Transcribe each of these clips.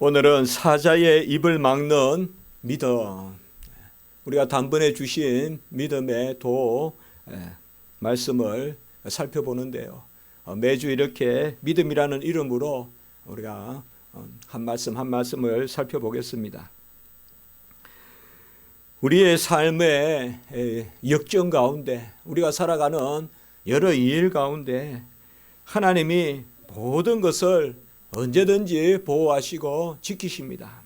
오늘은 사자의 입을 막는 믿음, 우리가 단번에 주신 믿음의 도 말씀을 살펴보는데요. 매주 이렇게 믿음이라는 이름으로 우리가 한 말씀 한 말씀을 살펴보겠습니다. 우리의 삶의 역정 가운데, 우리가 살아가는 여러 일 가운데 하나님이 모든 것을 언제든지 보호하시고 지키십니다.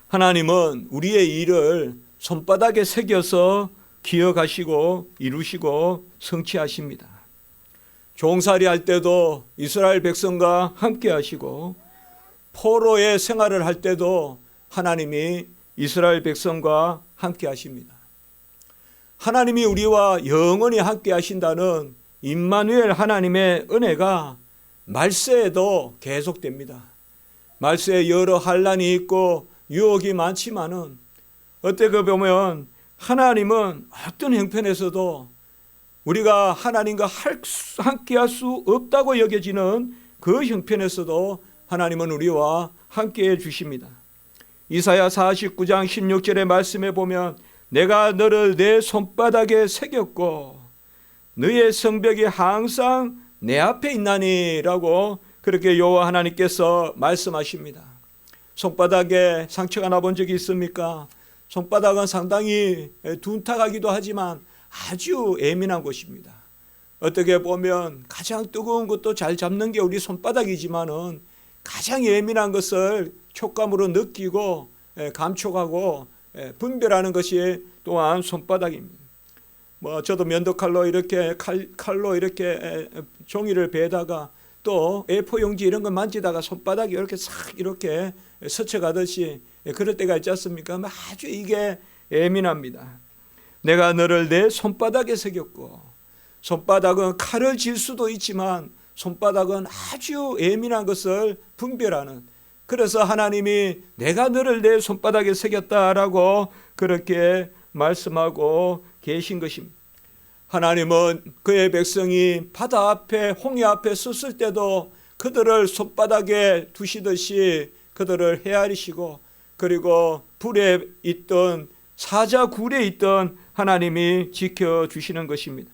하나님은 우리의 일을 손바닥에 새겨서 기억하시고 이루시고 성취하십니다. 종살이 할 때도 이스라엘 백성과 함께 하시고, 포로의 생활을 할 때도 하나님이 이스라엘 백성과 함께 하십니다. 하나님이 우리와 영원히 함께 하신다는 임마누엘 하나님의 은혜가 말세에도 계속됩니다. 말세에 여러 환난이 있고 유혹이 많지만은 어떻게 보면 하나님은 어떤 형편에서도 우리가 하나님과 함께 할 수 없다고 여겨지는 그 형편에서도 하나님은 우리와 함께 해 주십니다. 이사야 49장 16절의 말씀에 보면 내가 너를 내 손바닥에 새겼고 너의 성벽이 항상 내 앞에 있나니 라고 그렇게 여호와 하나님께서 말씀하십니다. 손바닥에 상처가 나본 적이 있습니까? 손바닥은 상당히 둔탁하기도 하지만 아주 예민한 곳입니다. 어떻게 보면 가장 뜨거운 것도 잘 잡는 게 우리 손바닥이지만은 가장 예민한 것을 촉감으로 느끼고 감촉하고 분별하는 것이 또한 손바닥입니다. 저도 면도칼로 이렇게 칼로 이렇게 종이를 베다가 또 A4 용지 이런 거 만지다가 손바닥이 이렇게 싹 이렇게 스쳐가듯이 그럴 때가 있지 않습니까? 아주 이게 예민합니다. 내가 너를 내 손바닥에 새겼고, 손바닥은 칼을 쥘 수도 있지만 손바닥은 아주 예민한 것을 분별하는, 그래서 하나님이 내가 너를 내 손바닥에 새겼다라고 그렇게 말씀하고 계신 것입니다. 하나님은 그의 백성이 바다 앞에 홍해 앞에 섰을 때도 그들을 손바닥에 두시듯이 그들을 헤아리시고, 그리고 불에 있던 사자 굴에 있던 하나님이 지켜주시는 것입니다.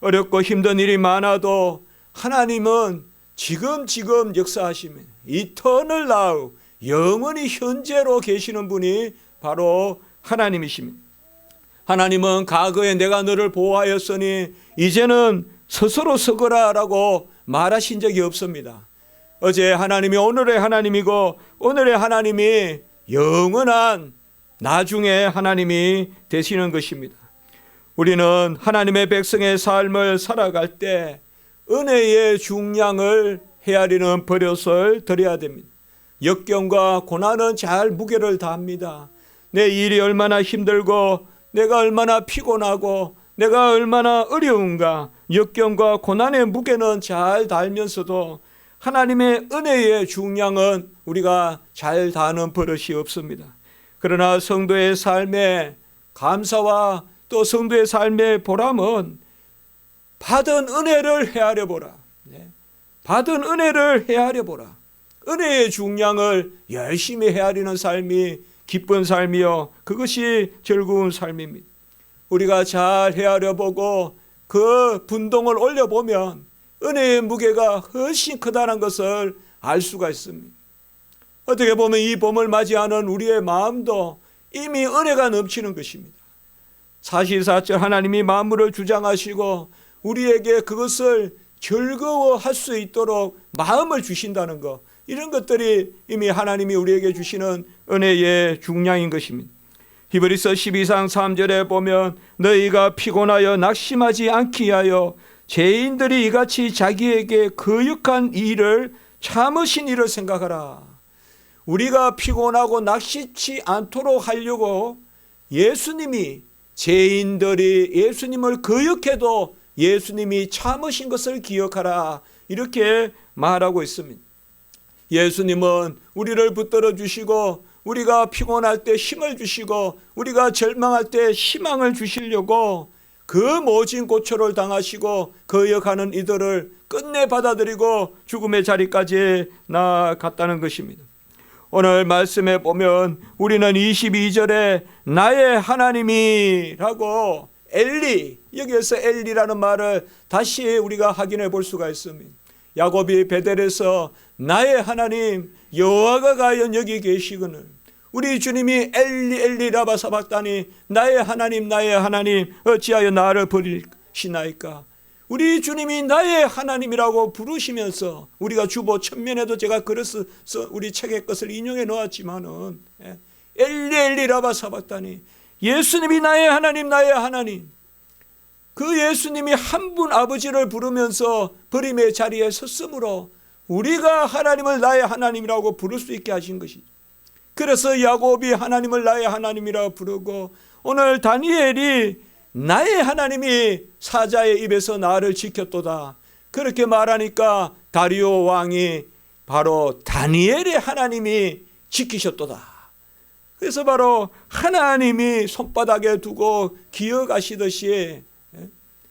어렵고 힘든 일이 많아도 하나님은 지금 역사하시면 eternal now, 영원히 현재로 계시는 분이 바로 하나님이십니다. 하나님은 과거에 내가 너를 보호하였으니 이제는 스스로 서거라 라고 말하신 적이 없습니다. 어제 하나님이 오늘의 하나님이고 오늘의 하나님이 영원한 나중에 하나님이 되시는 것입니다. 우리는 하나님의 백성의 삶을 살아갈 때 은혜의 중량을 헤아리는 버릇을 들여야 됩니다. 역경과 고난은 잘 무게를 다합니다. 내 일이 얼마나 힘들고 내가 얼마나 피곤하고 내가 얼마나 어려운가, 역경과 고난의 무게는 잘 달면서도 하나님의 은혜의 중량은 우리가 잘 다하는 버릇이 없습니다. 그러나 성도의 삶의 감사와 또 성도의 삶의 보람은 받은 은혜를 헤아려보라. 받은 은혜를 헤아려보라. 은혜의 중량을 열심히 헤아리는 삶이 기쁜 삶이요, 그것이 즐거운 삶입니다. 우리가 잘 헤아려보고 그 분동을 올려보면 은혜의 무게가 훨씬 크다는 것을 알 수가 있습니다. 어떻게 보면 이 봄을 맞이하는 우리의 마음도 이미 은혜가 넘치는 것입니다. 44절 하나님이 만물을 주장하시고 우리에게 그것을 즐거워할 수 있도록 마음을 주신다는 것, 이런 것들이 이미 하나님이 우리에게 주시는 은혜의 중량인 것입니다. 히브리서 12장 3절에 보면 너희가 피곤하여 낙심하지 않기 위하여 죄인들이 이같이 자기에게 거역한 일을 참으신 일을 생각하라. 우리가 피곤하고 낙심치 않도록 하려고 예수님이, 죄인들이 예수님을 거역해도 예수님이 참으신 것을 기억하라, 이렇게 말하고 있습니다. 예수님은 우리를 붙들어 주시고 우리가 피곤할 때 힘을 주시고 우리가 절망할 때 희망을 주시려고 그 모진 고초를 당하시고 거역하는 이들을 끝내 받아들이고 죽음의 자리까지 나아갔다는 것입니다. 오늘 말씀에 보면 우리는 22절에 나의 하나님이라고 엘리, 여기에서 엘리라는 말을 다시 우리가 확인해 볼 수가 있습니다. 야곱이 베델에서 나의 하나님 여호와가 과연 여기 계시거늘, 우리 주님이 엘리 엘리 라마 사박다니 나의 하나님 어찌하여 나를 버리시나이까. 우리 주님이 나의 하나님이라고 부르시면서, 우리가 주보 천면에도 제가 글에서 우리 책의 것을 인용해 놓았지만은 엘리 엘리 라마 사박다니, 예수님이 나의 하나님, 그 예수님이 한 분 아버지를 부르면서 버림의 자리에 섰으므로 우리가 하나님을 나의 하나님이라고 부를 수 있게 하신 것이죠. 그래서 야곱이 하나님을 나의 하나님이라고 부르고, 오늘 다니엘이 나의 하나님이 사자의 입에서 나를 지켰도다 그렇게 말하니까 다리오 왕이 바로 다니엘의 하나님이 지키셨도다. 그래서 바로 하나님이 손바닥에 두고 기어가시듯이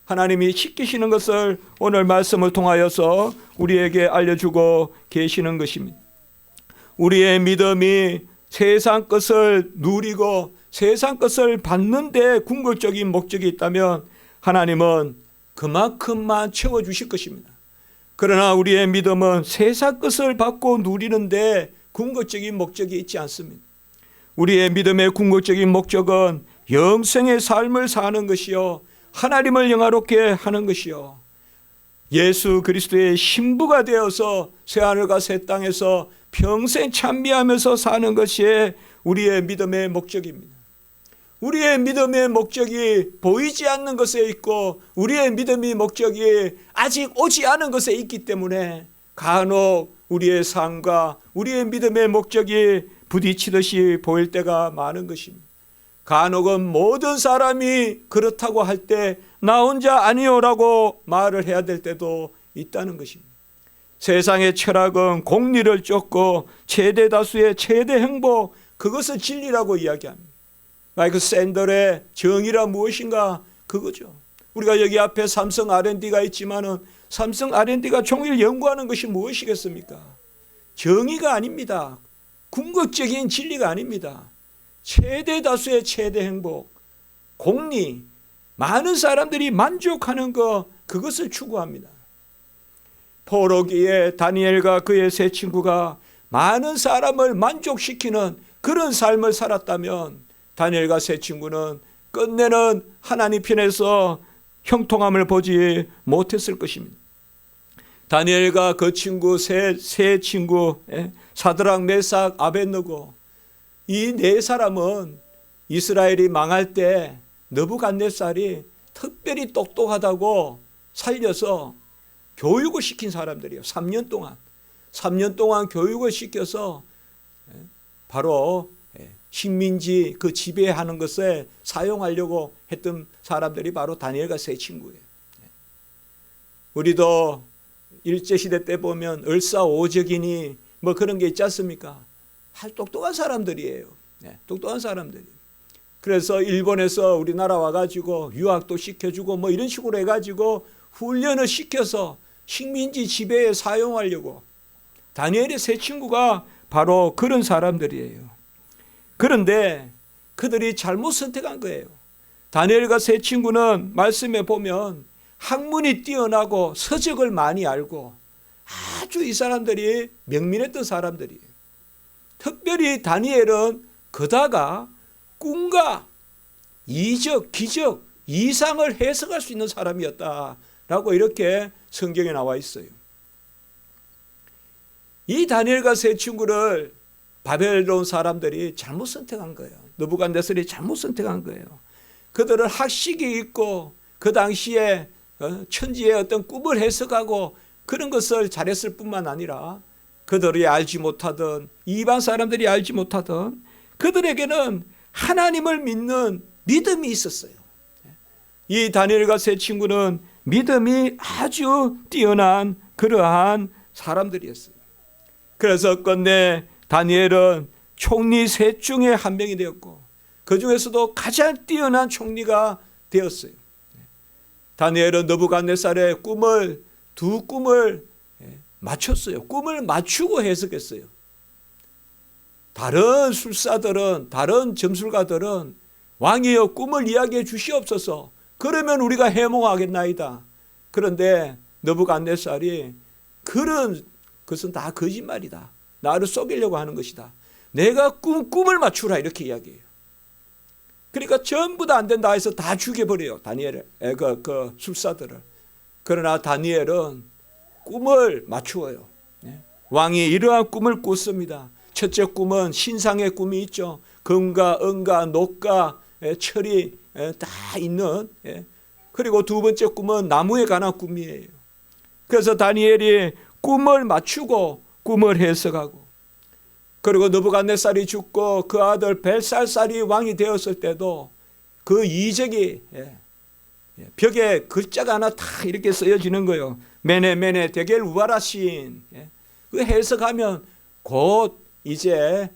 하나님이 지키시는 것을 오늘 말씀을 통하여서 우리에게 알려주고 계시는 것입니다. 우리의 믿음이 세상 것을 누리고 세상 것을 받는 데 궁극적인 목적이 있다면 하나님은 그만큼만 채워주실 것입니다. 그러나 우리의 믿음은 세상 것을 받고 누리는데 궁극적인 목적이 있지 않습니다. 우리의 믿음의 궁극적인 목적은 영생의 삶을 사는 것이요, 하나님을 영화롭게 하는 것이요, 예수 그리스도의 신부가 되어서 새하늘과 새 땅에서 평생 찬미하면서 사는 것이 우리의 믿음의 목적입니다. 우리의 믿음의 목적이 보이지 않는 것에 있고 우리의 믿음의 목적이 아직 오지 않은 것에 있기 때문에 간혹 우리의 삶과 우리의 믿음의 목적이 부딪히듯이 보일 때가 많은 것입니다. 간혹은 모든 사람이 그렇다고 할 때 나 혼자 아니오라고 말을 해야 될 때도 있다는 것입니다. 세상의 철학은 공리를 쫓고 최대 다수의 최대 행복, 그것을 진리라고 이야기합니다. 마이클 샌델의 정의란 무엇인가, 그거죠. 우리가 여기 앞에 삼성 R&D가 있지만은 삼성 R&D가 종일 연구하는 것이 무엇이겠습니까? 정의가 아닙니다. 궁극적인 진리가 아닙니다. 최대 다수의 최대 행복, 공리, 많은 사람들이 만족하는 것, 그것을 추구합니다. 포로기에 다니엘과 그의 세 친구가 많은 사람을 만족시키는 그런 삶을 살았다면 다니엘과 세 친구는 끝내는 하나님 편에서 형통함을 보지 못했을 것입니다. 다니엘과 그 친구 세 친구 사드락, 메삭, 아벳느고, 이 네 사람은 이스라엘이 망할 때 느부갓네살이 특별히 똑똑하다고 살려서 교육을 시킨 사람들이에요. 3년 동안 교육을 시켜서 바로 식민지 그 지배하는 것에 사용하려고 했던 사람들이 바로 다니엘과 세 친구예요. 우리도 일제시대 때 보면 을사오적이니 뭐 그런 게 있지 않습니까? 아주 똑똑한 사람들이에요. 똑똑한 사람들이에요. 그래서 일본에서 우리나라 와가지고 유학도 시켜주고 뭐 이런 식으로 해가지고 훈련을 시켜서 식민지 지배에 사용하려고, 다니엘의 세 친구가 바로 그런 사람들이에요. 그런데 그들이 잘못 선택한 거예요. 다니엘과 세 친구는 말씀에 보면 학문이 뛰어나고 서적을 많이 알고 아주 이 사람들이 명민했던 사람들이에요. 특별히 다니엘은 그다가 꿈과 이적, 기적, 이상을 해석할 수 있는 사람이었다라고 이렇게 성경에 나와 있어요. 이 다니엘과 세 친구를 바벨론 사람들이 잘못 선택한 거예요. 느부갓네살이 잘못 선택한 거예요. 그들은 학식이 있고 그 당시에 천지의 어떤 꿈을 해석하고 그런 것을 잘했을 뿐만 아니라 그들이 알지 못하던, 이방 사람들이 알지 못하던, 그들에게는 하나님을 믿는 믿음이 있었어요. 이 다니엘과 세 친구는 믿음이 아주 뛰어난 그러한 사람들이었어요. 그래서 끝내 다니엘은 총리 셋 중에 한 명이 되었고 그 중에서도 가장 뛰어난 총리가 되었어요. 다니엘은 느부갓네살의 두 꿈을 맞췄어요. 꿈을 맞추고 해석했어요. 다른 술사들은, 다른 점술가들은 왕이여 꿈을 이야기해 주시옵소서. 그러면 우리가 해몽하겠나이다. 그런데 느부갓네살이 그런 것은 다 거짓말이다. 나를 속이려고 하는 것이다. 내가 꿈을 맞추라 이렇게 이야기해요. 그러니까 전부 다 안 된다 해서 다 죽여버려요. 다니엘을, 그 술사들을. 그러나 다니엘은 꿈을 맞추어요. 왕이 이러한 꿈을 꿨습니다. 첫째 꿈은 신상의 꿈이 있죠. 금과 은과 녹과 철이 다 있는. 그리고 두 번째 꿈은 나무에 관한 꿈이에요. 그래서 다니엘이 꿈을 맞추고 꿈을 해석하고, 그리고 느부갓네살이 죽고 그 아들 벨살살이 왕이 되었을 때도 그 이적이 벽에 글자가 하나 다 이렇게 쓰여지는 거예요. 메네 데겔 우바라신. 그 해석하면 곧 이제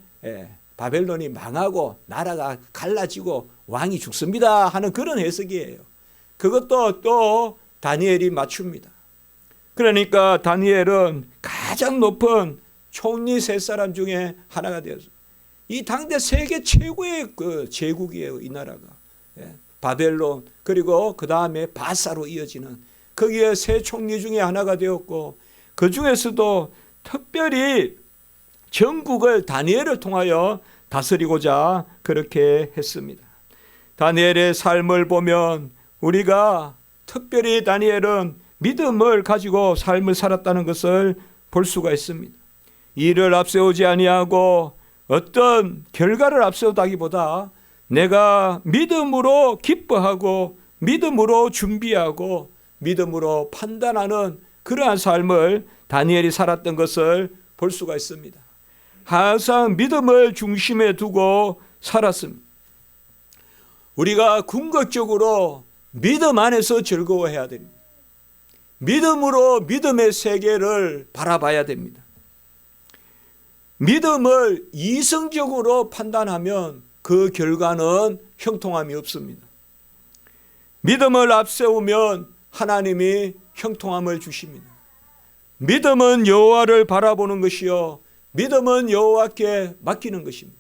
바벨론이 망하고 나라가 갈라지고 왕이 죽습니다 하는 그런 해석이에요. 그것도 또 다니엘이 맞춥니다. 그러니까 다니엘은 가장 높은 총리 세 사람 중에 하나가 되었어요. 이 당대 세계 최고의 그 제국이에요. 이 나라가. 바벨론, 그리고 그 다음에 바사로 이어지는 거기에 세 총리 중에 하나가 되었고, 그 중에서도 특별히 전국을 다니엘을 통하여 다스리고자 그렇게 했습니다. 다니엘의 삶을 보면 우리가 특별히 다니엘은 믿음을 가지고 삶을 살았다는 것을 볼 수가 있습니다. 일을 앞세우지 아니하고 어떤 결과를 앞세우다기보다 내가 믿음으로 기뻐하고 믿음으로 준비하고 믿음으로 판단하는 그러한 삶을 다니엘이 살았던 것을 볼 수가 있습니다. 항상 믿음을 중심에 두고 살았습니다. 우리가 궁극적으로 믿음 안에서 즐거워해야 됩니다. 믿음으로 믿음의 세계를 바라봐야 됩니다. 믿음을 이성적으로 판단하면 그 결과는 형통함이 없습니다. 믿음을 앞세우면 하나님이 형통함을 주십니다. 믿음은 여호와를 바라보는 것이요, 믿음은 여호와께 맡기는 것입니다.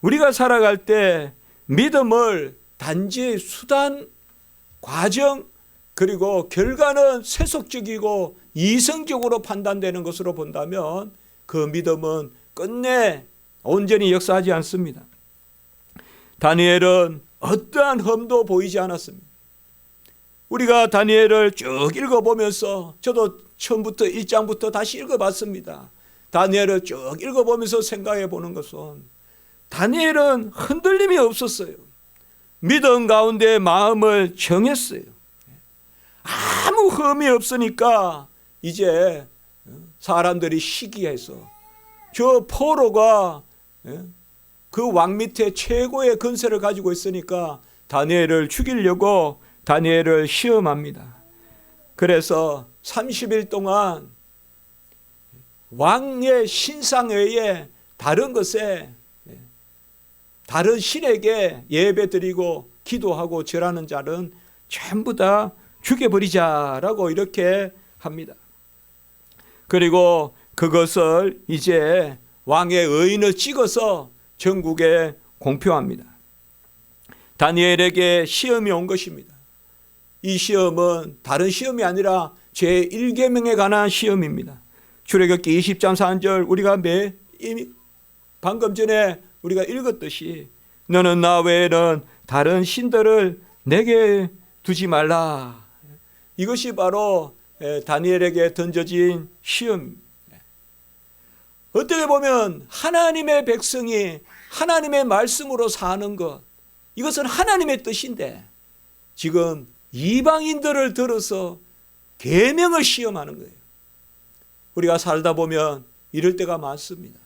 우리가 살아갈 때 믿음을 단지 수단, 과정, 그리고 결과는 세속적이고 이성적으로 판단되는 것으로 본다면 그 믿음은 끝내 온전히 역사하지 않습니다. 다니엘은 어떠한 흠도 보이지 않았습니다. 우리가 다니엘을 쭉 읽어보면서, 저도 처음부터 1장부터 다시 읽어봤습니다. 다니엘을 쭉 읽어보면서 생각해 보는 것은 다니엘은 흔들림이 없었어요. 믿음 가운데 마음을 정했어요. 아무 흠이 없으니까 이제 사람들이 시기해서 저 포로가 그 왕 밑에 최고의 권세를 가지고 있으니까 다니엘을 죽이려고 다니엘을 시험합니다. 그래서 30일 동안 왕의 신상 외에 다른 것에, 다른 신에게 예배드리고 기도하고 절하는 자는 전부 다 죽여버리자라고 이렇게 합니다. 그리고 그것을 이제 왕의 의인을 찍어서 전국에 공표합니다. 다니엘에게 시험이 온 것입니다. 이 시험은 다른 시험이 아니라 제1계명에 관한 시험입니다. 출애굽기 20장 4절 우리가 방금 전에 우리가 읽었듯이 너는 나 외에는 다른 신들을 내게 두지 말라. 이것이 바로 다니엘에게 던져진 시험. 어떻게 보면 하나님의 백성이 하나님의 말씀으로 사는 것, 이것은 하나님의 뜻인데 지금 이방인들을 들어서 계명을 시험하는 거예요. 우리가 살다 보면 이럴 때가 많습니다.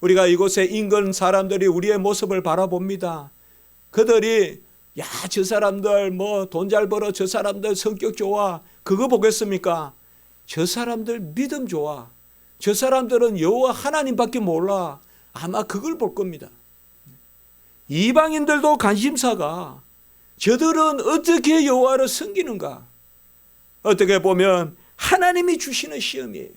우리가 이곳에 인근 사람들이 우리의 모습을 바라봅니다. 그들이 야, 저 사람들 뭐 돈 잘 벌어, 저 사람들 성격 좋아, 그거 보겠습니까? 저 사람들 믿음 좋아, 저 사람들은 여호와 하나님밖에 몰라, 아마 그걸 볼 겁니다. 이방인들도 관심사가 저들은 어떻게 여호와를 섬기는가, 어떻게 보면 하나님이 주시는 시험이에요.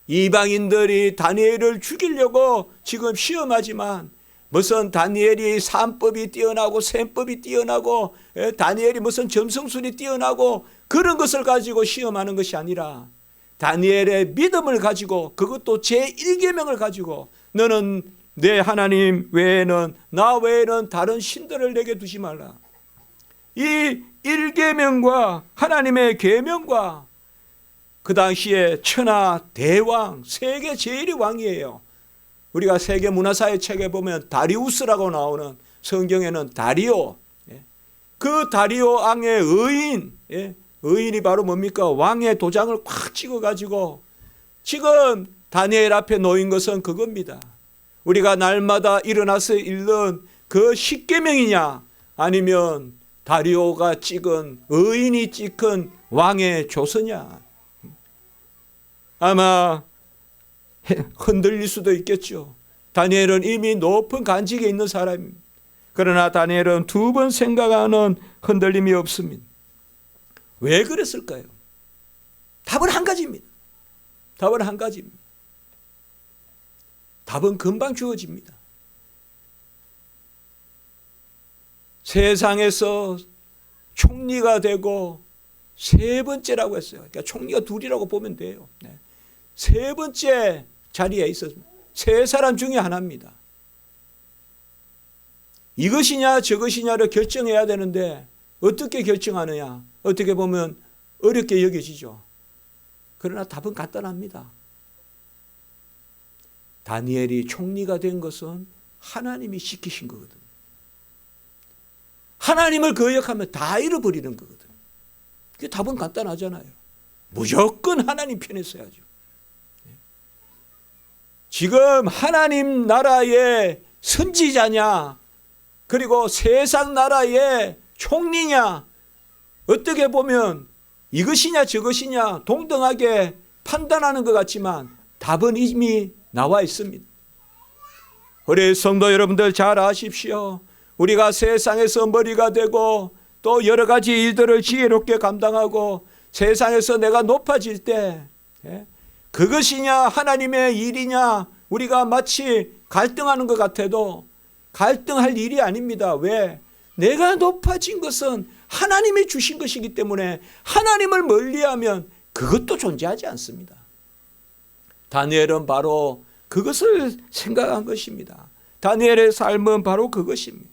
이방인들이 다니엘을 죽이려고 지금 시험하지만 무슨 다니엘이 산법이 뛰어나고 셈법이 뛰어나고 다니엘이 무슨 점성술이 뛰어나고 그런 것을 가지고 시험하는 것이 아니라 다니엘의 믿음을 가지고 그것도 제1계명을 가지고 너는 내 하나님 외에는 나 외에는 다른 신들을 내게 두지 말라. 이 1계명과 하나님의 계명과 그 당시에 천하 대왕 세계 제1위 왕이에요. 우리가 세계 문화사의 책에 보면 다리우스라고 나오는 성경에는 다리오, 그 다리오 왕의 의인, 의인이 바로 뭡니까? 왕의 도장을 꽉 찍어가지고 지금 다니엘 앞에 놓인 것은 그겁니다. 우리가 날마다 일어나서 읽는 그 10계명이냐 아니면 다리오가 찍은 의인이 찍은 왕의 조서냐. 아마 흔들릴 수도 있겠죠. 다니엘은 이미 높은 간직에 있는 사람입니다. 그러나 다니엘은 두 번 생각하는 흔들림이 없습니다. 왜 그랬을까요? 답은 한 가지입니다. 답은 한 가지입니다. 답은 금방 주어집니다. 세상에서 총리가 되고 세 번째라고 했어요. 그러니까 총리가 둘이라고 보면 돼요. 세 번째 자리에 있었습니다. 세 사람 중에 하나입니다. 이것이냐 저것이냐를 결정해야 되는데 어떻게 결정하느냐? 어떻게 보면 어렵게 여겨지죠. 그러나 답은 간단합니다. 다니엘이 총리가 된 것은 하나님이 시키신 거거든요. 하나님을 거역하면 다 잃어버리는 거거든요. 그 답은 간단하잖아요. 무조건 하나님 편에 서야죠. 지금 하나님 나라의 선지자냐 그리고 세상 나라의 총리냐 어떻게 보면 이것이냐 저것이냐 동등하게 판단하는 것 같지만 답은 이미 나와 있습니다. 우리 성도 여러분들 잘 아십시오. 우리가 세상에서 머리가 되고 또 여러 가지 일들을 지혜롭게 감당하고 세상에서 내가 높아질 때 그것이냐 하나님의 일이냐 우리가 마치 갈등하는 것 같아도 갈등할 일이 아닙니다. 왜? 내가 높아진 것은 하나님이 주신 것이기 때문에 하나님을 멀리하면 그것도 존재하지 않습니다. 다니엘은 바로 그것을 생각한 것입니다. 다니엘의 삶은 바로 그것입니다.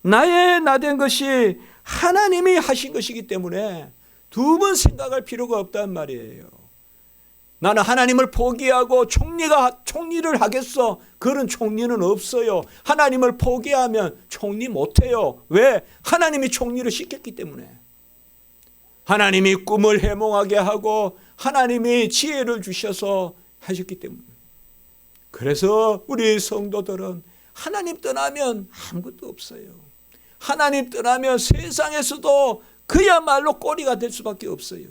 나의 나된 것이 하나님이 하신 것이기 때문에 두 번 생각할 필요가 없단 말이에요. 나는 하나님을 포기하고 총리를 하겠어. 그런 총리는 없어요. 하나님을 포기하면 총리 못해요. 왜? 하나님이 총리를 시켰기 때문에. 하나님이 꿈을 해몽하게 하고 하나님이 지혜를 주셔서 하셨기 때문에. 그래서 우리 성도들은 하나님 떠나면 아무것도 없어요. 하나님 떠나면 세상에서도 그야말로 꼬리가 될 수밖에 없어요.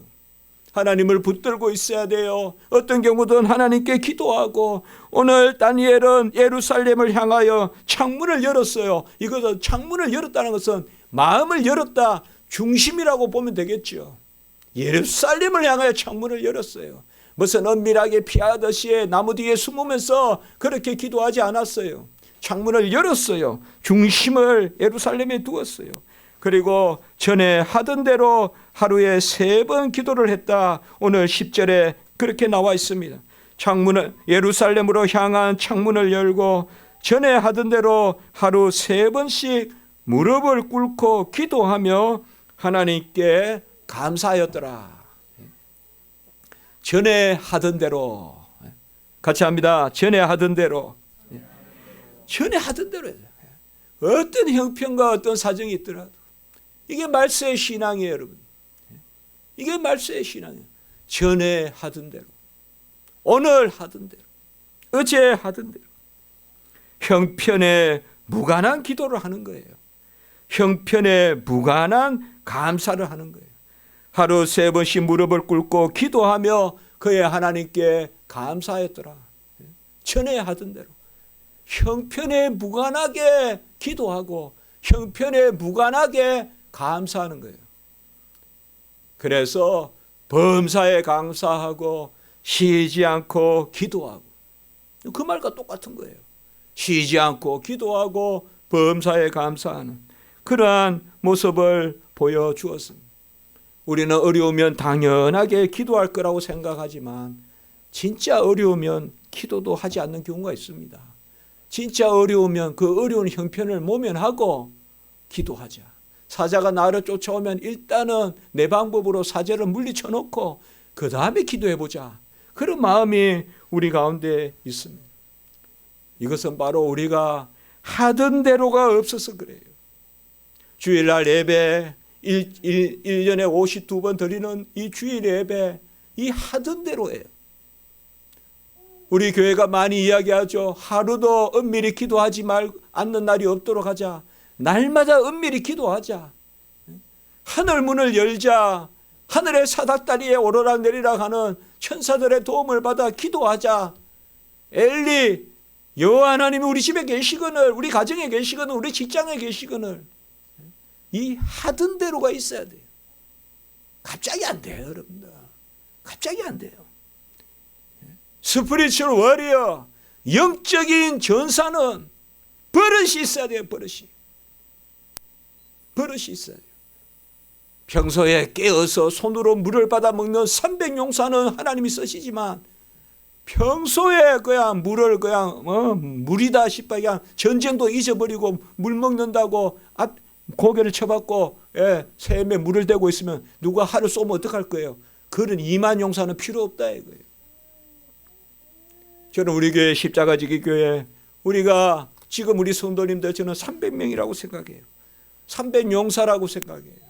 하나님을 붙들고 있어야 돼요. 어떤 경우든 하나님께 기도하고 오늘 다니엘은 예루살렘을 향하여 창문을 열었어요. 이것은 창문을 열었다는 것은 마음을 열었다 중심이라고 보면 되겠죠. 예루살렘을 향하여 창문을 열었어요. 무슨 은밀하게 피하듯이 나무 뒤에 숨으면서 그렇게 기도하지 않았어요. 창문을 열었어요. 중심을 예루살렘에 두었어요. 그리고 전에 하던 대로 하루에 3번 기도를 했다. 오늘 10절에 그렇게 나와 있습니다. 창문을 예루살렘으로 향한 창문을 열고 전에 하던 대로 하루 3번씩 무릎을 꿇고 기도하며 하나님께 감사하였더라. 전에 하던 대로 같이 합니다. 전에 하던 대로. 전에 하던 대로 어떤 형편과 어떤 사정이 있더라도 이게 말세의 신앙이에요, 여러분. 이게 말세의 신앙이에요. 전에 하던 대로, 오늘 하던 대로, 어제 하던 대로 형편에 무관한 기도를 하는 거예요. 형편에 무관한 감사를 하는 거예요. 하루 3번씩 무릎을 꿇고 기도하며 그의 하나님께 감사했더라. 전에 하던 대로 형편에 무관하게 기도하고 형편에 무관하게 감사하는 거예요. 그래서 범사에 감사하고 쉬지 않고 기도하고. 그 말과 똑같은 거예요. 쉬지 않고 기도하고 범사에 감사하는 그러한 모습을 보여주었습니다. 우리는 어려우면 당연하게 기도할 거라고 생각하지만 진짜 어려우면 기도도 하지 않는 경우가 있습니다. 진짜 어려우면 그 어려운 형편을 모면하고 기도하자. 사자가 나를 쫓아오면 일단은 내 방법으로 사자를 물리쳐 놓고 그 다음에 기도해보자. 그런 마음이 우리 가운데 있습니다. 이것은 바로 우리가 하던 대로가 없어서 그래요. 주일날 예배 1년에 52번 드리는 이 주일 예배, 이 하던 대로예요. 우리 교회가 많이 이야기하죠. 하루도 은밀히 기도하지 않는 날이 없도록 하자. 날마다 은밀히 기도하자. 하늘 문을 열자. 하늘의 사닥다리에 오르락 내리락 하는 천사들의 도움을 받아 기도하자. 엘리, 여호와 하나님이 우리 집에 계시거늘, 우리 가정에 계시거늘, 우리 직장에 계시거늘, 이 하던 대로가 있어야 돼요. 갑자기 안 돼요, 여러분들. 갑자기 안 돼요. 스피리추얼 워리어, 영적인 전사는 버릇이 있어야 돼요. 버릇이 있어야 돼요. 평소에 깨어서 손으로 물을 받아 먹는 300용사는 하나님이 쓰시지만 평소에 그냥 물을 그냥 물이다 싶어 그냥 전쟁도 잊어버리고 물 먹는다고 고개를 쳐박고 샘에 물을 대고 있으면 누가 하루 쏘면 어떡할 거예요? 그런 2만 용사는 필요 없다 이거예요. 저는 우리 교회 십자가지기 교회 우리가 지금 우리 성도님들 저는 300명이라고 생각해요. 300용사라고 생각해요.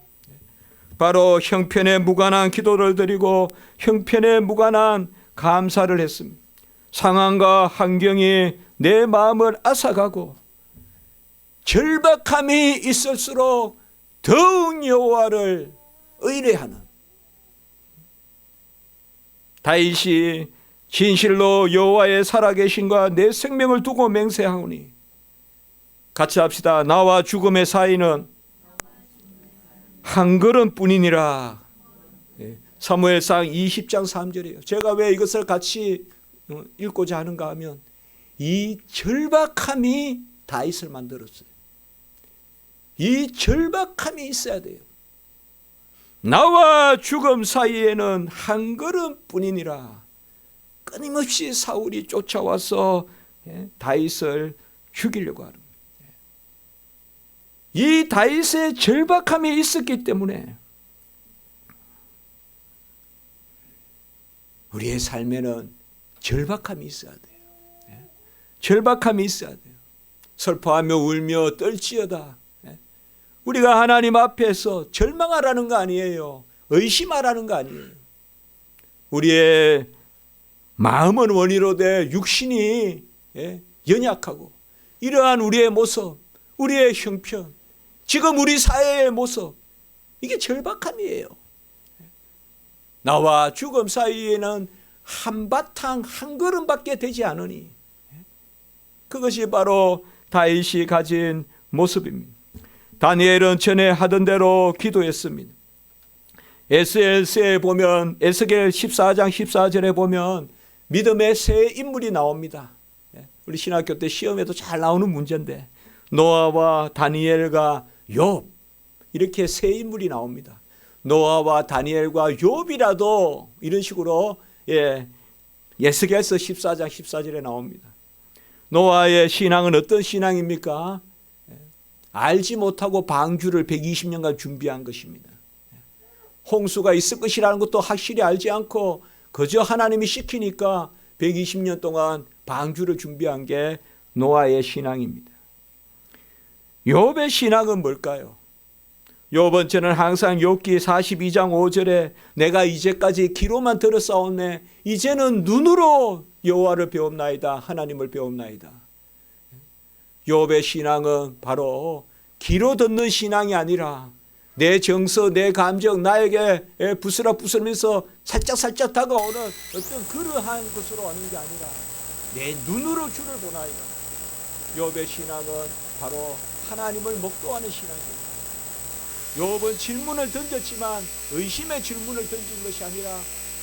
바로 형편에 무관한 기도를 드리고 형편에 무관한 감사를 했습니다. 상황과 환경이 내 마음을 앗아가고 절박함이 있을수록 더욱 여호와를 의뢰하는 다윗이 진실로 여호와의 살아계신과 내 생명을 두고 맹세하오니 같이 합시다. 나와 죽음의 사이는 한 걸음뿐이니라. 사무엘상 20장 3절이에요. 제가 왜 이것을 같이 읽고자 하는가 하면 이 절박함이 다윗을 만들었어요. 이 절박함이 있어야 돼요. 나와 죽음 사이에는 한 걸음뿐이니라. 끊임없이 사울이 쫓아와서 다윗을 죽이려고 하는 이 다윗의 절박함이 있었기 때문에 우리의 삶에는 절박함이 있어야 돼요. 절박함이 있어야 돼요. 슬퍼하며 울며 떨지어다. 우리가 하나님 앞에서 절망하라는 거 아니에요. 의심하라는 거 아니에요. 우리의 마음은 원이로 돼 육신이 연약하고 이러한 우리의 모습, 우리의 형편, 지금 우리 사회의 모습, 이게 절박함이에요. 나와 죽음 사이에는 한바탕 한 걸음밖에 되지 않으니 그것이 바로 다윗이 가진 모습입니다. 다니엘은 전에 하던 대로 기도했습니다. 에스겔서에 보면 에스겔 14장 14절에 보면 믿음의 세 인물이 나옵니다. 우리 신학교 때 시험에도 잘 나오는 문제인데 노아와 다니엘과 욥 이렇게 세 인물이 나옵니다. 노아와 다니엘과 욥이라도 이런 식으로 에스겔서 14장 14절에 나옵니다. 노아의 신앙은 어떤 신앙입니까? 알지 못하고 방주를 120년간 준비한 것입니다. 홍수가 있을 것이라는 것도 확실히 알지 않고 그저 하나님이 시키니까 120년 동안 방주를 준비한 게 노아의 신앙입니다. 욥의 신앙은 뭘까요? 욥은 저는 항상 욥기 42장 5절에 내가 이제까지 귀로만 들었사오네 이제는 눈으로 여호와를 배움나이다. 하나님을 배움나이다. 욥의 신앙은 바로 귀로 듣는 신앙이 아니라 내 정서, 내 감정, 나에게 부스럭 부스러면서 살짝 다가오는 어떤 그러한 것으로 오는 게 아니라 내 눈으로 주를 보나이다. 욥의 신앙은 바로 하나님을 목도하는 신앙입니다. 욥은 질문을 던졌지만 의심의 질문을 던진 것이 아니라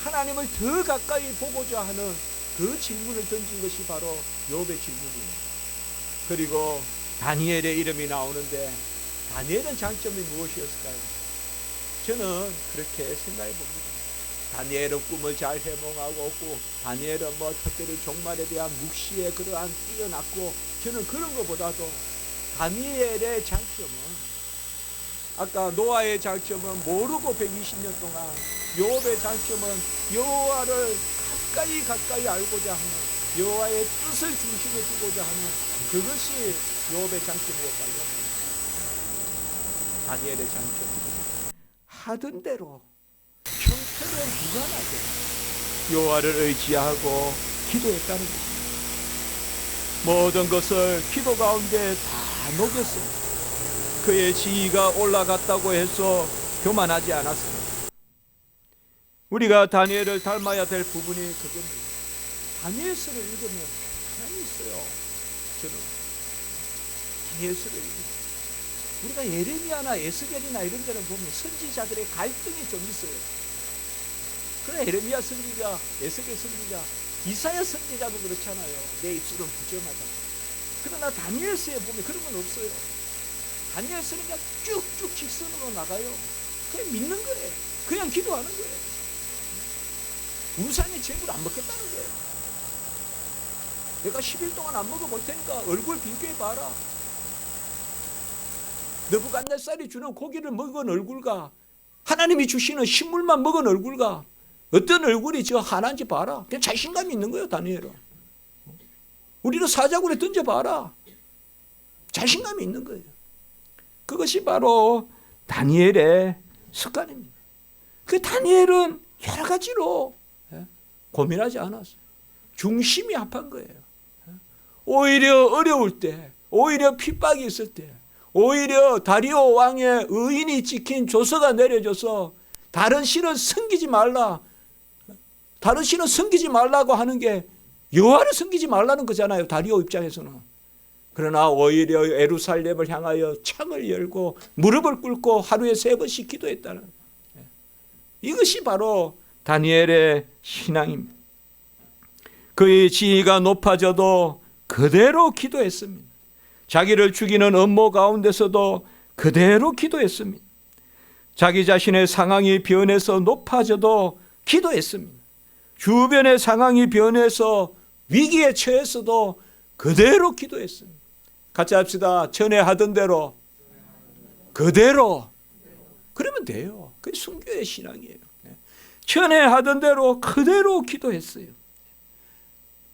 하나님을 더 가까이 보고자 하는 그 질문을 던진 것이 바로 욥의 질문이에요. 그리고 다니엘의 이름이 나오는데 다니엘은 장점이 무엇이었을까요? 저는 그렇게 생각해 봅니다. 다니엘은 꿈을 잘 해몽하고 다니엘은 특별히 종말에 대한 묵시에 그러한 뛰어났고, 저는 그런 것보다도 다니엘의 장점은, 아까 노아의 장점은 모르고 120년 동안, 욥의 장점은 여호와를 가까이 알고자 하는, 여호와의 뜻을 중심에 두고자 하는 그것이 욥의 장점이었다고. 다니엘의 장점은 하던 대로 형편에 무관하게 여호와를 의지하고 기도했다는 것입니다. 모든 것을 기도 가운데 다 녹였어요. 그의 지위가 올라갔다고 해서 교만하지 않았습니다. 우리가 다니엘을 닮아야 될 부분이 그겁니다. 다니엘서를 읽으면 가만히 있어요. 저는 다니엘서를 읽으면 우리가 예레미야나 에스겔이나 이런 데는 보면 선지자들의 갈등이 좀 있어요. 그래, 예레미야 선지자, 에스겔 선지자, 이사야 선지자도 그렇잖아요. 내 입술은 부정하다. 그러나 다니엘서에 보면 그런 건 없어요. 다니엘서는 그냥 쭉쭉 직선으로 나가요. 그냥 믿는 거예요. 그냥 기도하는 거예요. 우상의 재물 안 먹겠다는 거예요. 내가 10일 동안 안 먹어볼 테니까 얼굴 비교해 봐라. 느부갓네살이 주는 고기를 먹은 얼굴과 하나님이 주시는 식물만 먹은 얼굴과 어떤 얼굴이 저 하나인지 봐라. 그냥 자신감이 있는 거예요, 다니엘은. 우리는 사자굴에 던져봐라. 자신감이 있는 거예요. 그것이 바로 다니엘의 습관입니다. 그 다니엘은 여러 가지로 고민하지 않았어요. 중심이 합한 거예요. 오히려 어려울 때, 오히려 핍박이 있을 때, 오히려 다리오 왕의 의인이 찍힌 조서가 내려져서 다른 신을 섬기지 말라, 다른 신을 섬기지 말라고 하는 게 여호와를 섬기지 말라는 거잖아요, 다리오 입장에서는. 그러나 오히려 예루살렘을 향하여 창을 열고 무릎을 꿇고 하루에 3번씩 기도했다는, 이것이 바로 다니엘의 신앙입니다. 그의 지위가 높아져도 그대로 기도했습니다. 자기를 죽이는 음모 가운데서도 그대로 기도했습니다. 자기 자신의 상황이 변해서 높아져도 기도했습니다. 주변의 상황이 변해서 위기에 처했어도 그대로 기도했습니다. 같이 합시다. 전에 하던 대로 그대로. 그러면 돼요. 그게 순교의 신앙이에요. 전에 하던 대로 그대로 기도했어요.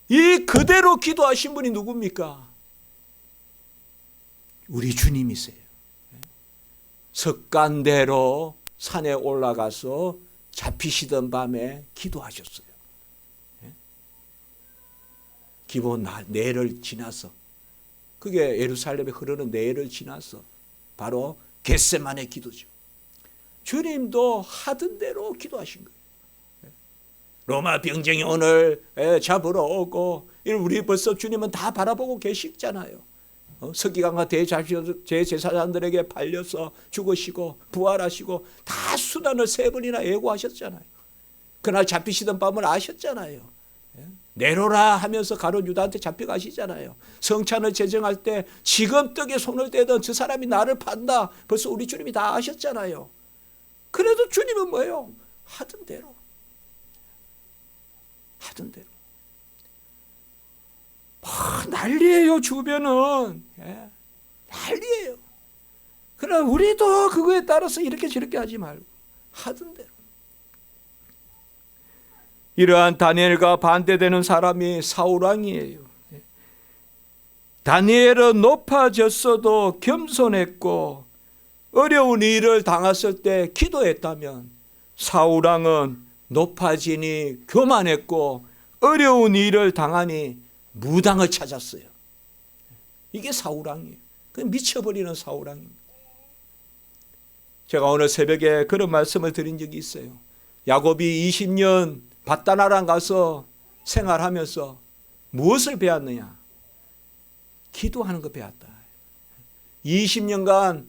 이 그대로 기도하신 분이 누굽니까? 우리 주님이세요. 습관대로 산에 올라가서 잡히시던 밤에 기도하셨어요. 기본 내를 지나서, 그게 예루살렘에 흐르는 내를 지나서 바로 겟세마네 기도죠. 주님도 하던 대로 기도하신 거예요. 로마 병정이 오늘 잡으러 오고, 우리 벌써 주님은 다 바라보고 계시잖아요. 서기관과 대제사장들에게 팔려서 죽으시고 부활하시고 다 수단을 3번이나 예고하셨잖아요. 그날 잡히시던 밤을 아셨잖아요. 내로라 하면서 가룟 유다한테 잡혀가시잖아요. 성찬을 제정할 때 지금 떡에 손을 대던 저 사람이 나를 판다, 벌써 우리 주님이 다 아셨잖아요. 그래도 주님은 뭐예요? 하던 대로. 하던 대로. 난리예요, 주변은. 난리예요. 그러나 우리도 그거에 따라서 이렇게 저렇게 하지 말고 하던 대로. 이러한 다니엘과 반대되는 사람이 사울왕이에요. 다니엘은 높아졌어도 겸손했고 어려운 일을 당했을 때 기도했다면, 사울왕은 높아지니 교만했고 어려운 일을 당하니 무당을 찾았어요. 이게 사울왕이에요. 미쳐버리는 사울왕입니다. 제가 오늘 새벽에 그런 말씀을 드린 적이 있어요. 야곱이 20년 밧다나람 가서 생활하면서 무엇을 배웠느냐? 기도하는 거 배웠다. 20년간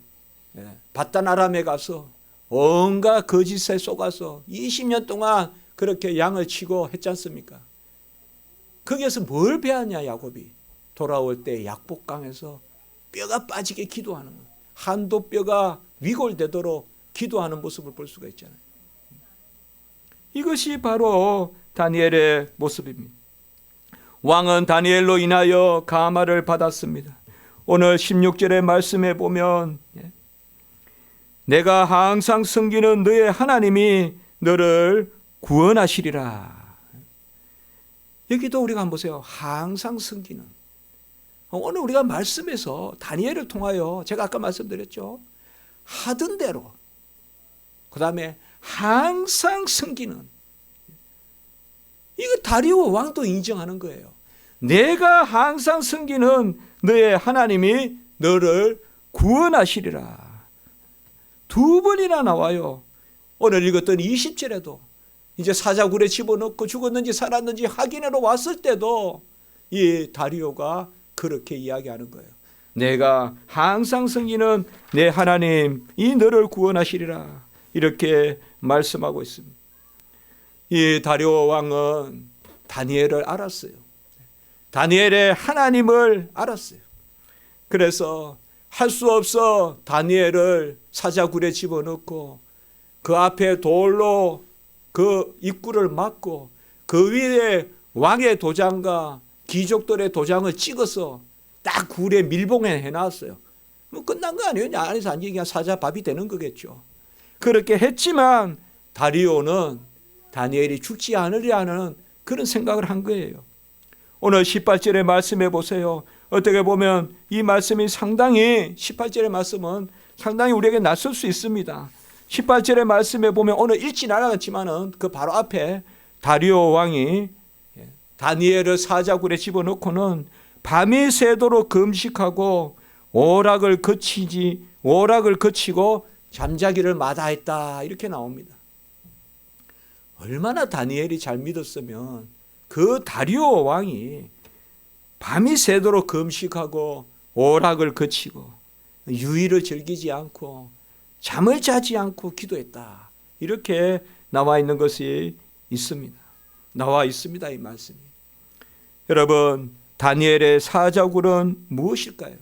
밧다나람에 가서 온갖 거짓에 속아서 20년 동안 그렇게 양을 치고 했지 않습니까? 거기에서 뭘 배웠냐 야곱이? 돌아올 때 약복강에서 뼈가 빠지게 기도하는 거예요. 한도 뼈가 위골되도록 기도하는 모습을 볼 수가 있잖아요. 이것이 바로 다니엘의 모습입니다. 왕은 다니엘로 인하여 감화를 받았습니다. 오늘 16절의 말씀에 보면 내가 항상 섬기는 너의 하나님이 너를 구원하시리라. 여기도 우리가 한번 보세요. 항상 섬기는. 오늘 우리가 말씀에서 다니엘을 통하여 제가 아까 말씀드렸죠. 하던 대로 그 다음에 항상 섬기는, 이거 다리오 왕도 인정하는 거예요. 내가 항상 섬기는 너의 하나님이 너를 구원하시리라. 두 번이나 나와요. 오늘 읽었던 20절에도 이제 사자굴에 집어넣고 죽었는지 살았는지 확인하러 왔을 때도 이 다리오가 그렇게 이야기하는 거예요. 내가 항상 섬기는 내 하나님이 너를 구원하시리라. 이렇게 말씀하고 있습니다. 이 다리오 왕은 다니엘을 알았어요. 다니엘의 하나님을 알았어요. 그래서 할 수 없어 다니엘을 사자굴에 집어넣고 그 앞에 돌로 그 입구를 막고 그 위에 왕의 도장과 귀족들의 도장을 찍어서 딱 굴에 밀봉해 해놨어요. 끝난 거 아니에요? 안에서 앉으니 그냥 사자밥이 되는 거겠죠. 그렇게 했지만 다리오는 다니엘이 죽지 않으려는 그런 생각을 한 거예요. 오늘 18절의 말씀해 보세요. 어떻게 보면 이 말씀이 상당히 18절의 말씀은 상당히 우리에게 낯설 수 있습니다. 18절의 말씀에 보면 오늘 읽지 않았지만은 그 바로 앞에 다리오 왕이 다니엘을 사자굴에 집어넣고는 밤이 새도록 금식하고 오락을 거치고 잠자기를 마다했다 이렇게 나옵니다. 얼마나 다니엘이 잘 믿었으면 그 다리오 왕이 밤이 새도록 금식하고 오락을 거치고 유의를 즐기지 않고 잠을 자지 않고 기도했다. 이렇게 나와 있는 것이 있습니다. 나와 있습니다. 이 말씀이. 여러분, 다니엘의 사자굴은 무엇일까요?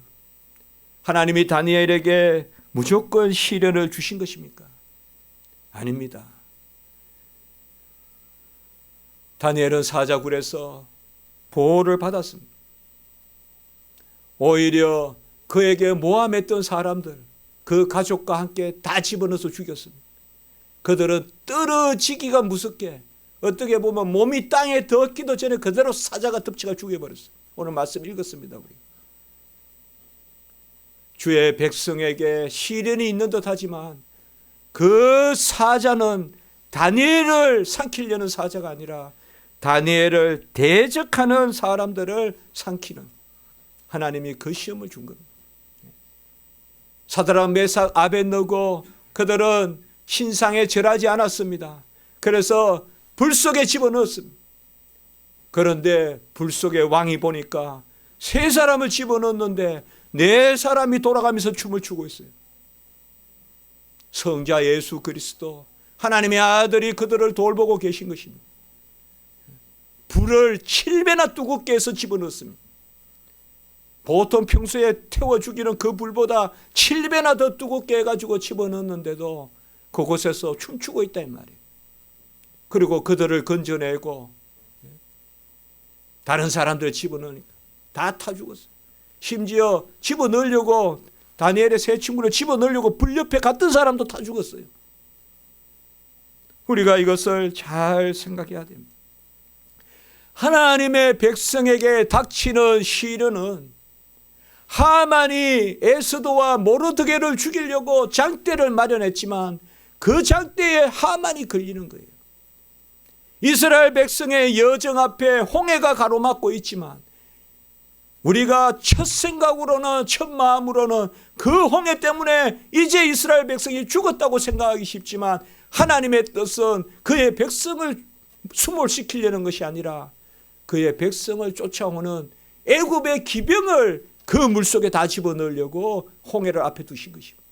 하나님이 다니엘에게 무조건 시련을 주신 것입니까? 아닙니다. 다니엘은 사자굴에서 보호를 받았습니다. 오히려 그에게 모함했던 사람들, 그 가족과 함께 다 집어넣어서 죽였습니다. 그들은 떨어지기가 무섭게 어떻게 보면 몸이 땅에 닿기도 전에 그대로 사자가 덮치가 죽여버렸어요. 오늘 말씀 읽었습니다. 우리. 주의 백성에게 시련이 있는 듯 하지만 그 사자는 다니엘을 삼키려는 사자가 아니라 다니엘을 대적하는 사람들을 삼키는 하나님이 그 시험을 준 겁니다. 사드락 메삭 아벳느고 그들은 신상에 절하지 않았습니다. 그래서 불 속에 집어넣었습니다. 그런데 불 속에 왕이 보니까 세 사람을 집어넣었는데 네 사람이 돌아가면서 춤을 추고 있어요. 성자 예수 그리스도 하나님의 아들이 그들을 돌보고 계신 것입니다. 불을 7배나 두껍게 해서 집어넣었습니다. 보통 평소에 태워 죽이는 그 불보다 7배나 더 두껍게 해가지고 집어넣었는데도 그곳에서 춤추고 있다 이 말이에요. 그리고 그들을 건져내고 다른 사람들 집어넣으니까 다 타 죽었어요. 심지어 집어넣으려고 다니엘의 세 친구를 집어넣으려고 불 옆에 갔던 사람도 다 죽었어요. 우리가 이것을 잘 생각해야 됩니다. 하나님의 백성에게 닥치는 시련은 하만이 에스더와 모르드게를 죽이려고 장대를 마련했지만 그 장대에 하만이 걸리는 거예요. 이스라엘 백성의 여정 앞에 홍해가 가로막고 있지만 우리가 첫 생각으로는 첫 마음으로는 그 홍해 때문에 이제 이스라엘 백성이 죽었다고 생각하기 쉽지만 하나님의 뜻은 그의 백성을 수몰시키려는 것이 아니라 그의 백성을 쫓아오는 애굽의 기병을 그 물속에 다 집어넣으려고 홍해를 앞에 두신 것입니다.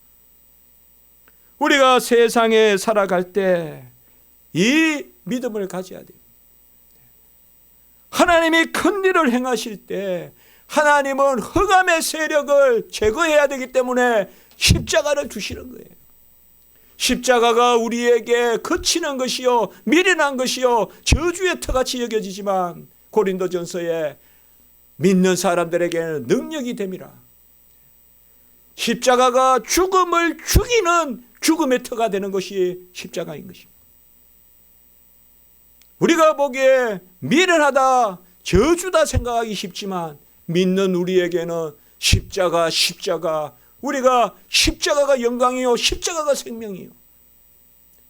우리가 세상에 살아갈 때 이 믿음을 가져야 돼요. 하나님이 큰 일을 행하실 때 하나님은 흑암의 세력을 제거해야 되기 때문에 십자가를 주시는 거예요. 십자가가 우리에게 거치는 것이요 미련한 것이요 저주의 터같이 여겨지지만 고린도전서에 믿는 사람들에게는 능력이 됨이라. 십자가가 죽음을 죽이는 죽음의 터가 되는 것이 십자가인 것입니다. 우리가 보기에 미련하다, 저주다 생각하기 쉽지만 믿는 우리에게는 십자가, 우리가 십자가가 영광이요 십자가가 생명이요.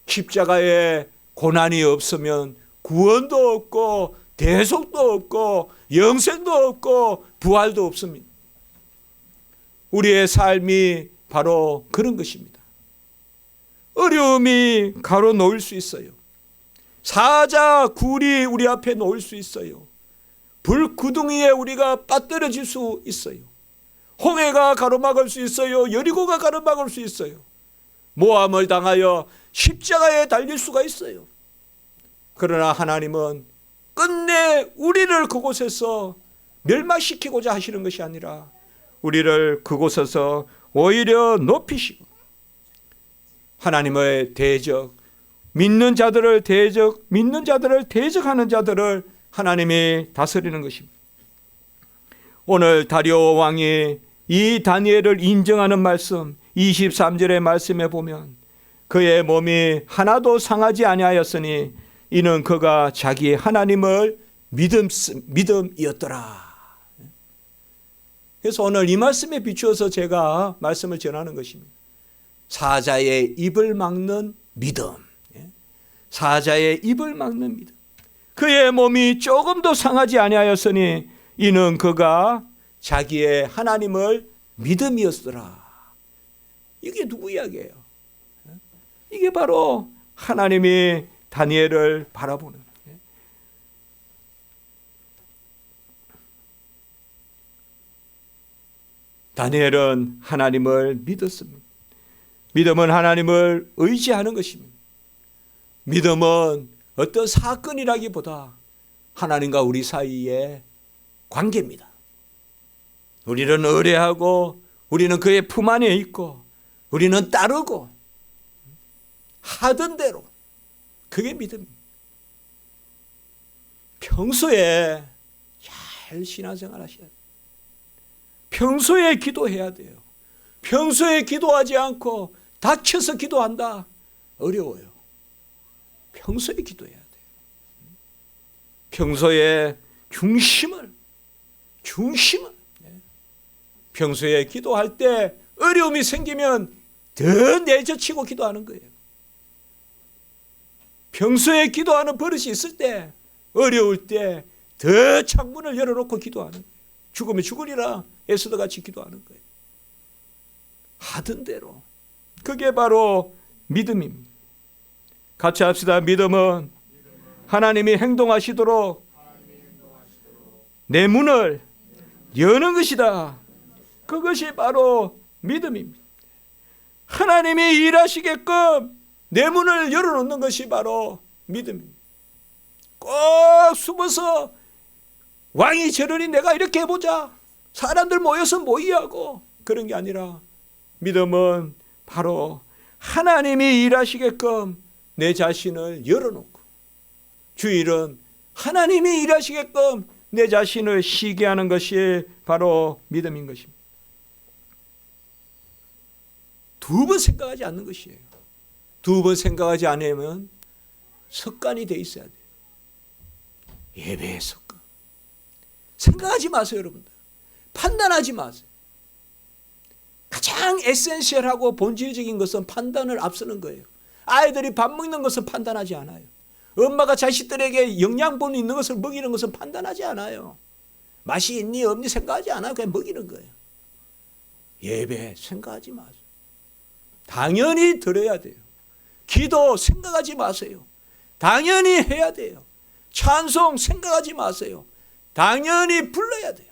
십자가에 고난이 없으면 구원도 없고 대속도 없고 영생도 없고 부활도 없습니다. 우리의 삶이 바로 그런 것입니다. 어려움이 가로놓을 수 있어요. 사자, 굴이 우리 앞에 놓일 수 있어요. 불구덩이에 우리가 빠뜨려질 수 있어요. 홍해가 가로막을 수 있어요. 여리고가 가로막을 수 있어요. 모함을 당하여 십자가에 달릴 수가 있어요. 그러나 하나님은 끝내 우리를 그곳에서 멸망시키고자 하시는 것이 아니라 우리를 그곳에서 오히려 높이시고 하나님의 대적, 믿는 자들을 대적하는 자들을 하나님이 다스리는 것입니다. 오늘 다리오 왕이 이 다니엘을 인정하는 말씀 23절의 말씀에 보면 그의 몸이 하나도 상하지 아니하였으니 이는 그가 자기의 하나님을 믿음이었더라. 그래서 오늘 이 말씀에 비추어서 제가 말씀을 전하는 것입니다. 사자의 입을 막는 믿음. 사자의 입을 막는 믿음. 그의 몸이 조금도 상하지 아니하였으니 이는 그가 자기의 하나님을 믿음이었더라. 이게 누구 이야기예요? 이게 바로 하나님이 다니엘을 바라보는. 다니엘은 하나님을 믿었습니다. 믿음은 하나님을 의지하는 것입니다. 믿음은 어떤 사건이라기보다 하나님과 우리 사이의 관계입니다. 우리는 의뢰하고 우리는 그의 품 안에 있고 우리는 따르고 하던 대로, 그게 믿음입니다. 평소에 잘 신앙생활 하셔야 돼요. 평소에 기도해야 돼요. 평소에 기도하지 않고 닥쳐서 기도한다? 어려워요. 평소에 기도해야 돼요. 평소에 중심을 평소에 기도할 때 어려움이 생기면 더 내저치고 기도하는 거예요. 평소에 기도하는 버릇이 있을 때 어려울 때 더 창문을 열어놓고 기도하는 거예요. 죽으면 죽으리라 에스더 같이 기도하는 거예요. 하던 대로. 그게 바로 믿음입니다. 같이 합시다. 믿음은 하나님이 행동하시도록 내 문을 여는 것이다. 그것이 바로 믿음입니다. 하나님이 일하시게끔 내 문을 열어놓는 것이 바로 믿음입니다. 꼭 숨어서 왕이 저러니 내가 이렇게 해보자, 사람들 모여서 모의하고 그런 게 아니라 믿음은 바로 하나님이 일하시게끔 내 자신을 열어놓고, 주일은 하나님이 일하시게끔 내 자신을 쉬게 하는 것이 바로 믿음인 것입니다. 두 번 생각하지 않는 것이에요. 두 번 생각하지 않으면 습관이 돼 있어야 돼요. 예배의 습관. 생각하지 마세요, 여러분들. 판단하지 마세요. 가장 에센셜하고 본질적인 것은 판단을 앞서는 거예요. 아이들이 밥 먹는 것은 판단하지 않아요. 엄마가 자식들에게 영양분 있는 것을 먹이는 것은 판단하지 않아요. 맛이 있니 없니 생각하지 않아요. 그냥 먹이는 거예요. 예배 생각하지 마세요. 당연히 드려야 돼요. 기도 생각하지 마세요. 당연히 해야 돼요. 찬송 생각하지 마세요. 당연히 불러야 돼요.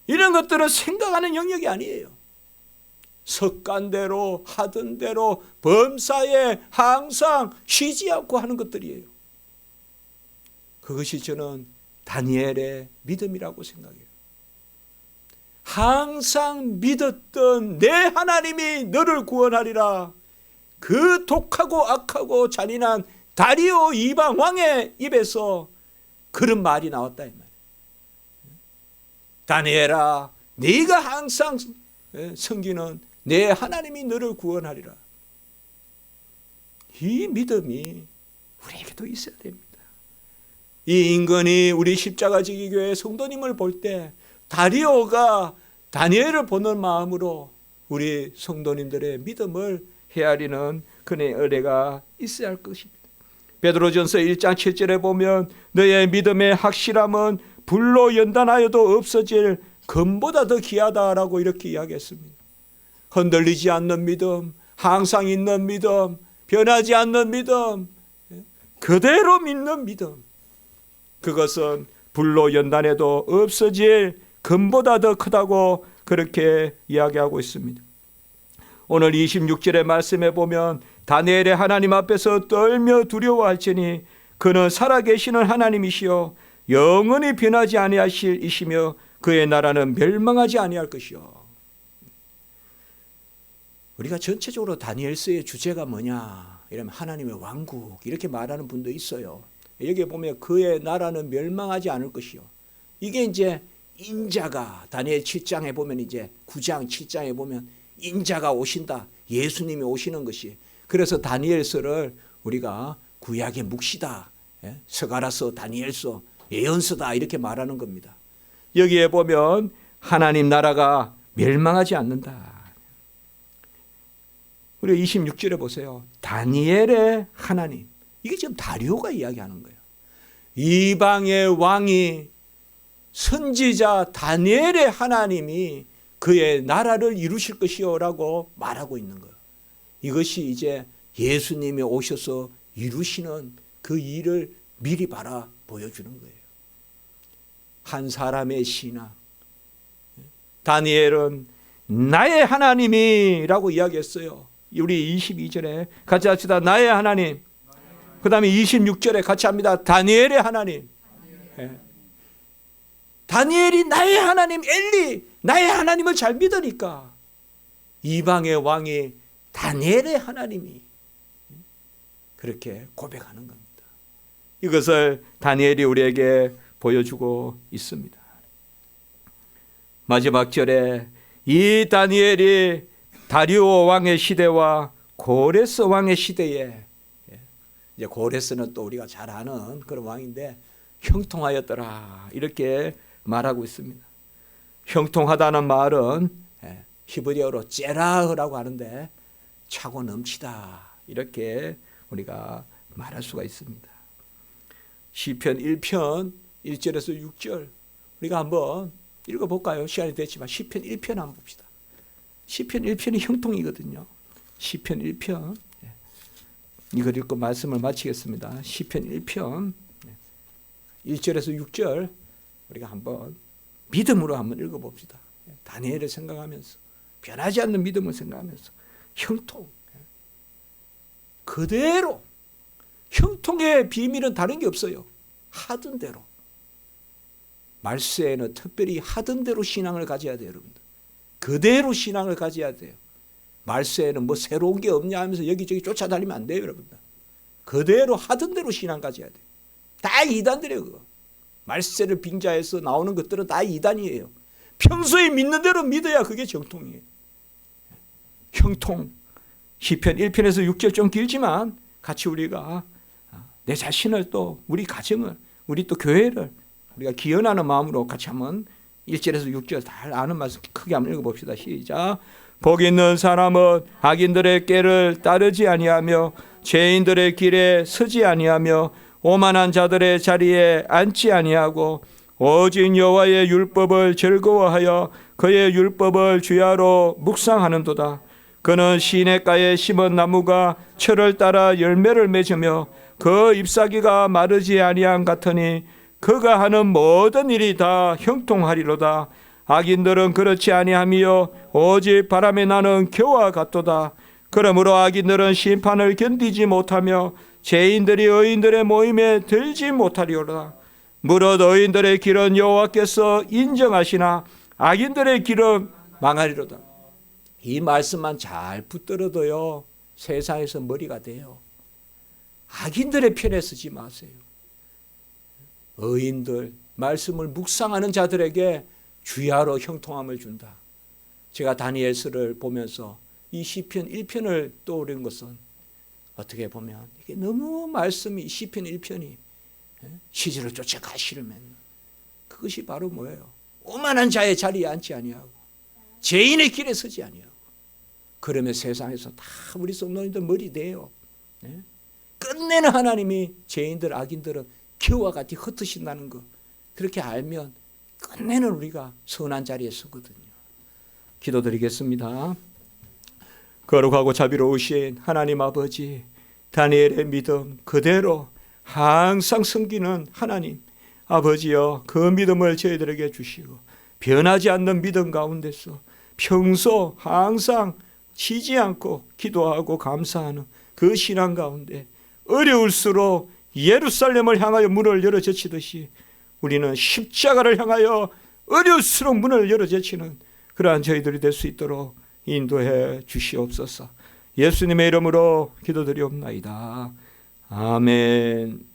이런 것들은 생각하는 영역이 아니에요. 습관대로 하던 대로 범사에 항상 쉬지 않고 하는 것들이에요. 그것이 저는 다니엘의 믿음이라고 생각해요. 항상 믿었던 내 하나님이 너를 구원하리라. 그 독하고 악하고 잔인한 다리오 이방 왕의 입에서 그런 말이 나왔다 이 말이에요. 다니엘아, 네가 항상 섬기는 내 하나님이 너를 구원하리라. 이 믿음이 우리에게도 있어야 됩니다. 이 인근이 우리 십자가지기교회 성도님을 볼 때 다리오가 다니엘을 보는 마음으로 우리 성도님들의 믿음을 헤아리는 그의 은혜가 있어야 할 것입니다. 베드로전서 1장 7절에 보면 너의 믿음의 확실함은 불로 연단하여도 없어질 금보다 더 귀하다라고 이렇게 이야기했습니다. 흔들리지 않는 믿음, 항상 있는 믿음, 변하지 않는 믿음, 그대로 믿는 믿음, 그것은 불로 연단해도 없어질 금보다 더 크다고 그렇게 이야기하고 있습니다. 오늘 26절의 말씀에 보면 다니엘의 하나님 앞에서 떨며 두려워할지니 그는 살아계시는 하나님이시요 영원히 변하지 아니하실 이시며 그의 나라는 멸망하지 아니할 것이요. 우리가 전체적으로 다니엘서의 주제가 뭐냐 이러면 하나님의 왕국 이렇게 말하는 분도 있어요. 여기 보면 그의 나라는 멸망하지 않을 것이요. 이게 이제 인자가 다니엘 7장에 보면 이제 9장 7장에 보면 인자가 오신다. 예수님이 오시는 것이. 그래서 다니엘서를 우리가 구약의 묵시다. 서가라서 다니엘서 예언서다 이렇게 말하는 겁니다. 여기에 보면 하나님 나라가 멸망하지 않는다. 우리 26절에 보세요. 다니엘의 하나님. 이게 지금 다리오가 이야기하는 거예요. 이방의 왕이 선지자 다니엘의 하나님이 그의 나라를 이루실 것이요라고 말하고 있는 거예요. 이것이 이제 예수님이 오셔서 이루시는 그 일을 미리 바라 보여주는 거예요. 한 사람의 신앙. 다니엘은 나의 하나님이라고 이야기했어요. 우리 22절에 같이 합시다. 나의 하나님. 그 다음에 26절에 같이 합니다. 다니엘의 하나님. 다니엘이 나의 하나님 엘리 나의 하나님을 잘 믿으니까 이방의 왕이 다니엘의 하나님이 그렇게 고백하는 겁니다. 이것을 다니엘이 우리에게 보여주고 있습니다. 마지막 절에 이 다니엘이 다리오 왕의 시대와 고레스 왕의 시대에 이제 고레스는 또 우리가 잘 아는 그런 왕인데 형통하였더라 이렇게 말하고 있습니다. 형통하다는 말은 히브리어로 제라흐라고 하는데 차고 넘치다 이렇게 우리가 말할 수가 있습니다. 시편 1편 1절에서 6절 우리가 한번 읽어볼까요? 시간이 됐지만 시편 1편 한번 봅시다. 시편 1편이 형통이거든요. 시편 1편 이걸 읽고 말씀을 마치겠습니다. 시편 1편 1절에서 6절 우리가 한번 믿음으로 한번 읽어봅시다. 다니엘을 생각하면서 변하지 않는 믿음을 생각하면서 형통 그대로 형통의 비밀은 다른 게 없어요. 하던 대로 말세에는 특별히 하던 대로 신앙을 가져야 돼요. 여러분들 그대로 신앙을 가져야 돼요. 말세에는 뭐 새로운 게 없냐 하면서 여기저기 쫓아다니면 안 돼요. 여러분들 그대로 하던 대로 신앙 가져야 돼요. 다 이단들이에요. 그거 말세를 빙자해서 나오는 것들은 다 이단이에요. 평소에 믿는 대로 믿어야 그게 정통이에요. 형통 시편 1편에서 6절 좀 길지만 같이 우리가 내 자신을 또 우리 가정을 우리 또 교회를 우리가 기원하는 마음으로 같이 한번 1절에서 6절 다 아는 말씀 크게 한번 읽어봅시다. 시작. 복 있는 사람은 악인들의 꾀를 따르지 아니하며 죄인들의 길에 서지 아니하며 오만한 자들의 자리에 앉지 아니하고 오직 여호와의 율법을 즐거워하여 그의 율법을 주야로 묵상하는도다. 그는 시냇가에 심은 나무가 철을 따라 열매를 맺으며 그 잎사귀가 마르지 아니함 같으니 그가 하는 모든 일이 다 형통하리로다. 악인들은 그렇지 아니하며 오직 바람에 나는 겨와 같도다. 그러므로 악인들은 심판을 견디지 못하며 죄인들이 의인들의 모임에 들지 못하리로다. 무릇 의인들의 길은 여호와께서 인정하시나 악인들의 길은 망하리로다. 이 말씀만 잘 붙들어도요 세상에서 머리가 돼요. 악인들의 편에 서지 마세요. 의인들, 말씀을 묵상하는 자들에게 주야로 형통함을 준다. 제가 다니엘서를 보면서 이 시편 1편을 떠오른 것은 어떻게 보면 이게 너무 말씀이 시편 1편이 시절을 쫓아가시려면 그것이 바로 뭐예요? 오만한 자의 자리에 앉지 아니하고 죄인의 길에 서지 아니하고 그러면 세상에서 다 우리 성도님들 머리 대요. 끝내는 하나님이 죄인들 악인들은 겨와 같이 흩으신다는 거 그렇게 알면 끝내는 우리가 선한 자리에 서거든요. 기도드리겠습니다. 거룩하고 자비로우신 하나님 아버지, 다니엘의 믿음 그대로 항상 섬기는 하나님 아버지여, 그 믿음을 저희들에게 주시고 변하지 않는 믿음 가운데서 평소 항상 쉬지 않고 기도하고 감사하는 그 신앙 가운데 어려울수록 예루살렘을 향하여 문을 열어 제치듯이 우리는 십자가를 향하여 어려울수록 문을 열어 제치는 그러한 저희들이 될 수 있도록 인도해 주시옵소서. 예수님의 이름으로 기도드리옵나이다. 아멘.